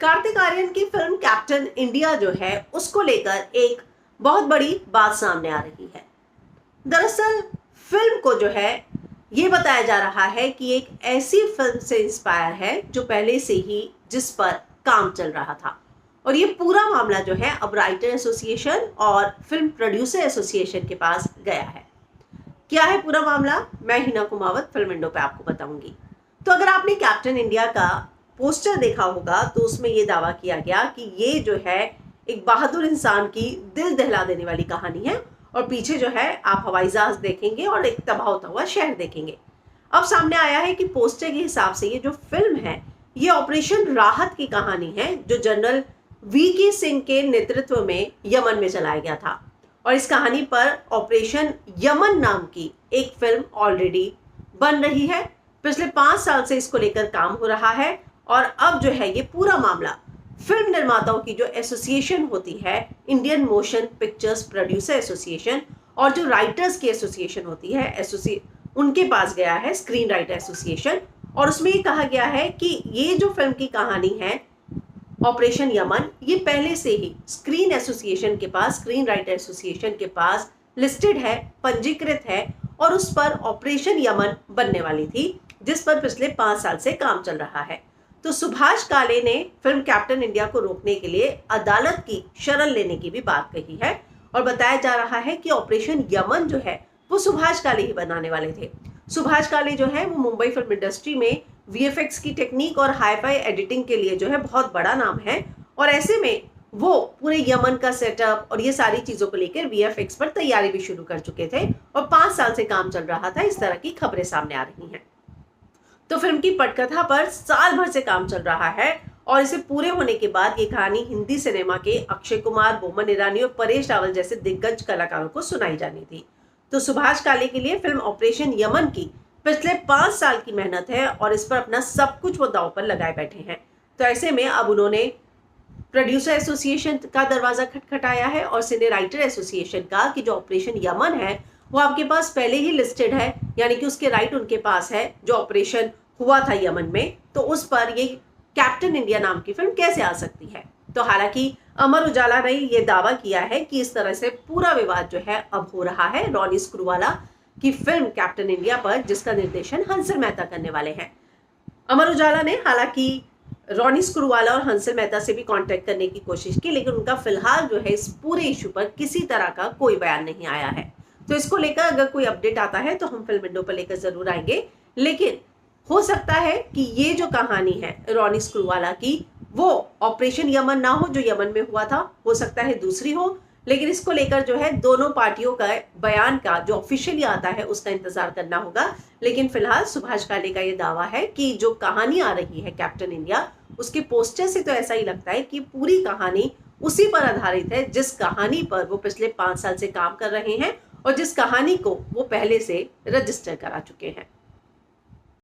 कार्तिक आर्यन की film captain India जो है उसको लेकर एक बहुत बड़ी बात सामने आ रही है। दरअसल फिल्म को जो है ये बताया जा रहा है कि एक ऐसी फिल्म से इंस्पायर है जो पहले से ही जिस पर काम चल रहा था, और ये पूरा मामला जो है अब राइटर एसोसिएशन और फिल्म प्रोड्यूसर एसोसिएशन के पास गया है। क्या है पूरा मामला, मैं हिना कुमावत फिल्म विंडो पे आपको बताऊंगी। तो अगर आपने कैप्टन इंडिया का पोस्टर देखा होगा तो उसमें यह दावा किया गया कि ये जो है एक बहादुर इंसान की दिल दहला देने वाली कहानी है, और पीछे जो है आप हवाई जहाज देखेंगे और एक तबाह होता हुआ शहर देखेंगे। अब सामने आया है कि पोस्टर के हिसाब से ये जो फिल्म है ये ऑपरेशन राहत की कहानी है जो जनरल वीके सिंह के नेतृत्व में यमन में चलाया गया था, और इस कहानी पर ऑपरेशन यमन नाम की एक फिल्म ऑलरेडी बन रही है। पिछले 5 साल से इसको लेकर काम हो रहा है, और अब जो है ये पूरा मामला फिल्म निर्माताओं की जो एसोसिएशन होती है, Indian motion pictures producer association, और जो राइटर्स की एसोसिएशन होती है उनके पास गया है, स्क्रीन राइटर एसोसिएशन। और उसमें ये कहा गया है कि ये जो फिल्म की कहानी है ऑपरेशन यमन, ये पहले से ही स्क्रीन एसोसिएशन के पास, स्क्रीन राइटर एसोसिएशन के पास लिस्टेड है, पंजीकृत है, और उस पर ऑपरेशन यमन बनने वाली थी जिस पर पिछले 5 साल से काम चल रहा है। तो सुभाष काले ने फिल्म कैप्टन इंडिया को रोकने के लिए अदालत की शरण लेने की भी बात कही है, और बताया जा रहा है कि ऑपरेशन यमन जो है वो सुभाष काले ही बनाने वाले थे। सुभाष काले जो है वो मुंबई फिल्म इंडस्ट्री में वीएफएक्स की टेक्निक और हाईफाई एडिटिंग के लिए जो है बहुत बड़ा नाम है, और ऐसे में वो पूरे यमन का सेटअप और ये सारी चीजों को लेकर वीएफएक्स पर तैयारी भी शुरू कर चुके थे, और 5 साल से काम चल रहा था, इस तरह की खबरें सामने आ रही हैं। तो फिल्म की पटकथा पर साल भर से काम चल रहा है, और इसे पूरे होने के बाद ये कहानी हिंदी सिनेमा के अक्षय कुमार, बोमन ईरानी और परेश रावल जैसे दिग्गज कलाकारों को सुनाई जानी थी। तो सुभाष काले के लिए फिल्म ऑपरेशन यमन की पिछले 5 साल की मेहनत है, और इस पर अपना सब कुछ वो दांव पर लगाए बैठे हैं। तो ऐसे में अब उन्होंने प्रोड्यूसर एसोसिएशन का दरवाजा खटखटाया है, और सिने राइटर एसोसिएशन का, कि जो ऑपरेशन यमन है वो आपके पास पहले ही लिस्टेड है, यानी कि उसके राइट उनके पास है जो ऑपरेशन हुआ था यमन में, तो उस पर ये कैप्टन इंडिया नाम की फिल्म कैसे आ सकती है। तो हालांकि अमर उजाला ने यह दावा किया है कि इस तरह से पूरा विवाद जो है अब हो रहा है रॉनी स्क्रूवाला की फिल्म कैप्टन इंडिया पर, जिसका निर्देशन हंसल मेहता करने वाले हैं। अमर उजाला ने हालांकि रॉनी स्क्रूवाला और हंसल मेहता से भी कांटेक्ट करने की कोशिश की, लेकिन उनका फिलहाल जो है इस पूरे इशू पर किसी तरह का कोई बयान नहीं आया है। तो इसको लेकर अगर कोई अपडेट आता है तो हम फिल्म विंडो पर लेकर जरूर आएंगे, लेकिन हो सकता है कि ये जो कहानी है रॉनी स्क्रूवाला की वो ऑपरेशन यमन ना हो जो यमन में हुआ था, हो सकता है दूसरी हो। लेकिन इसको लेकर जो है दोनों पार्टियों का बयान का जो ऑफिशियली आता है उसका इंतजार करना होगा। लेकिन फिलहाल सुभाष काले का ये दावा है कि जो कहानी आ रही है कैप्टन इंडिया, उसके पोस्टर से तो ऐसा ही लगता है कि पूरी कहानी उसी पर आधारित है जिस कहानी पर वो पिछले 5 साल से काम कर रहे हैं, और जिस कहानी को वो पहले से रजिस्टर करा चुके हैं।